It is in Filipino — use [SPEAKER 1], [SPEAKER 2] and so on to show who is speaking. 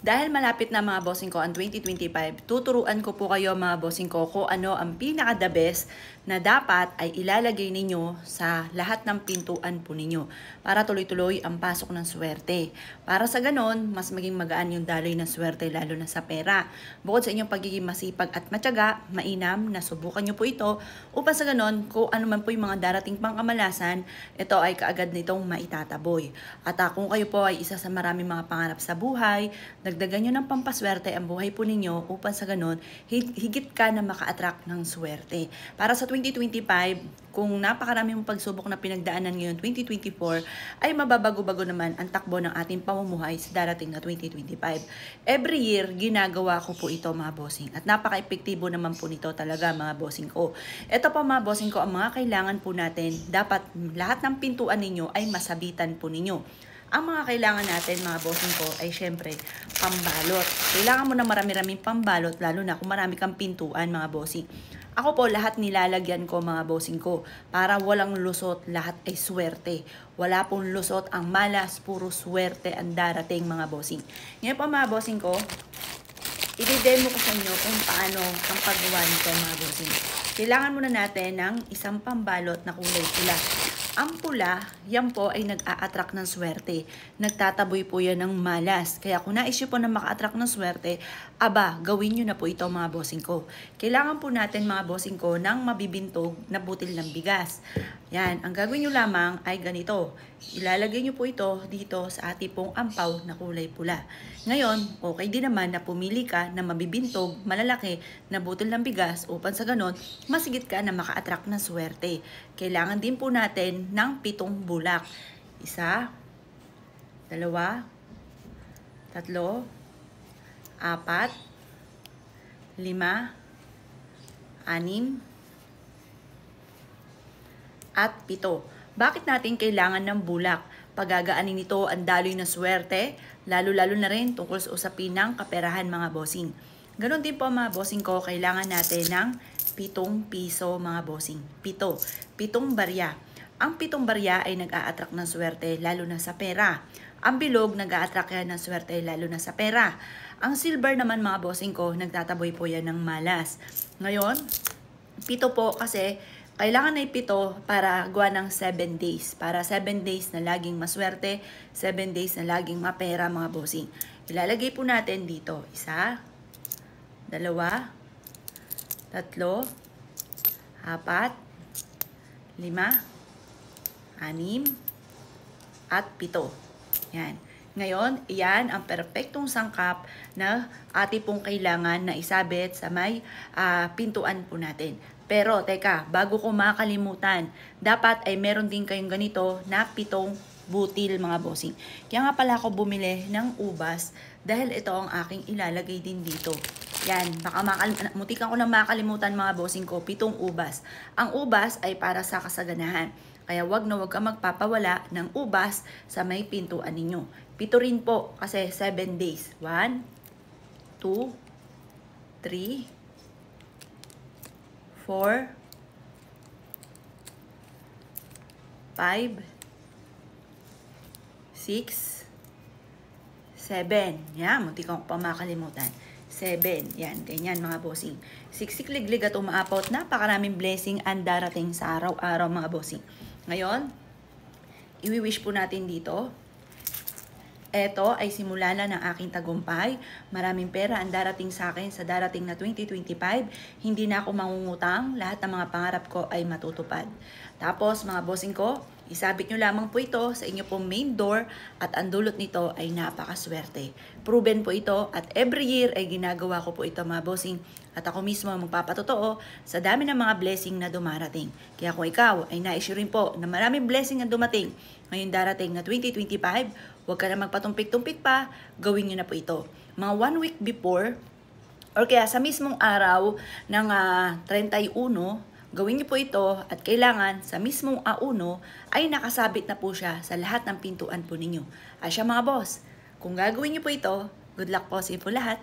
[SPEAKER 1] Dahil malapit na mga bossing ko ang 2025, tuturuan ko po kayo mga bossing ko kung ano ang pinaka-the best na dapat ay ilalagay ninyo sa lahat ng pintuan po ninyo para tuloy-tuloy ang pasok ng swerte. Para sa ganon, mas maging magaan yung daloy ng swerte lalo na sa pera. Bukod sa inyong pagiging masipag at matyaga, mainam na subukan nyo po ito upang sa ganon, kung ano man po yung mga darating pang kamalasan, ito ay kaagad nitong maitataboy. At kung kayo po ay isa sa maraming mga pangarap sa buhay, dagdagan nyo ng pampaswerte ang buhay po ninyo upang sa ganon, higit ka na maka-attract ng swerte. Para sa 2025, kung napakarami mong pagsubok na pinagdaanan ngayon 2024, ay mababago-bago naman ang takbo ng ating pamumuhay sa darating na 2025. Every year, ginagawa ko po ito mga bossing. At napaka-epektibo naman po nito talaga mga bossing ko. Ito po mga bossing ko, ang mga kailangan po natin, dapat lahat ng pintuan ninyo ay masabitan po ninyo. Ang mga kailangan natin mga bossing ko ay syempre pambalot. Kailangan mo na marami-raming pambalot lalo na kung marami kang pintuan mga bossing. Ako po lahat nilalagyan ko mga bossing ko para walang lusot, lahat ay swerte. Wala pong lusot ang malas, puro swerte ang darating mga bossing. Ngayon po mga bossing ko, i-demo ko sa inyo kung paano ang paggawa nito mga bossing. Kailangan muna natin ng isang pambalot na kulay pula. Ang pula, yan po ay nag-a-attract ng swerte. Nagtataboy po yan ng malas. Kaya kung naisip po na maka-attract ng swerte, aba, gawin nyo na po ito mga bossing ko. Kailangan po natin mga bossing ko ng mabibintog na butil ng bigas. Yan, ang gagawin nyo lamang ay ganito. Ilalagay nyo po ito dito sa ating pong ampaw na kulay pula. Ngayon, okay din naman na pumili ka na mabibintog, malalaki na butil ng bigas upang sa ganon, masigit ka na maka-attract ng swerte. Kailangan din po natin ng 7 bulak. 1, 2, 3, 4, 5, 6, 6, at 7. Bakit natin kailangan ng bulak? Pagagaanin nito ang daloy ng swerte, lalo-lalo na rin tungkol sa usapin ng kaperahan mga bossing. Ganon din po mga bossing ko, kailangan natin ng 7 piso mga bossing. 7 barya. Ang 7 barya ay nag-a-attract ng swerte lalo na sa pera. Ang bilog nag-a-attract yan ng swerte lalo na sa pera. Ang silver naman mga bossing ko, nagtataboy po yan ng malas. Ngayon, 7 po kasi kailangan ay 7 para gawa ng 7 days. Para 7 days na laging maswerte, 7 days na laging mapera mga bossing. Ilalagay po natin dito. 1, 2, 3, 4, 5, 6, 6, at 7. Yan. Ngayon, iyan ang perpektong sangkap na ating pong kailangan na isabit sa may pintuan po natin. Pero, teka, bago ko makalimutan, dapat ay meron din kayong ganito na 7 butil mga bossing. Kaya nga pala ako bumili ng ubas dahil ito ang aking ilalagay din dito. Yan, baka mutikan ko na makalimutan mga bossing ko, 7 ubas. Ang ubas ay para sa kasaganahan. Kaya wag na wag ka magpapawala ng ubas sa may pintuan ninyo. 7 rin po kasi 7 days. 1, 2, 3, 4, 5, 6, 7. Yan, munti ko pa makalimutan. 7. Yan, ganyan mga bossing. Siksik-liglig at umaapot. Napakaraming blessing ang darating sa araw-araw mga bossing. Ngayon, iwi-wish po natin dito. Ito ay simula na ng aking tagumpay. Maraming pera ang darating sa akin sa darating na 2025. Hindi na ako mangungutang. Lahat ng mga pangarap ko ay matutupad. Tapos mga bossing ko, isabit nyo lamang po ito sa inyo pong main door at ang dulot nito ay napakaswerte. Proven po ito at every year ay ginagawa ko po ito mga bossing. At ako mismo magpapatotoo sa dami ng mga blessing na dumarating. Kaya kung ikaw ay na-issue rin po na maraming blessing na dumating ngayon darating na 2025, huwag ka na magpatumpik-tumpik pa, gawin nyo na po ito. Mga 1 week before, or kaya sa mismong araw ng 31, gawin niyo po ito at kailangan sa mismong A1 ay nakasabit na po siya sa lahat ng pintuan po ninyo. Asya mga boss, kung gagawin niyo po ito, good luck po sa inyo po lahat.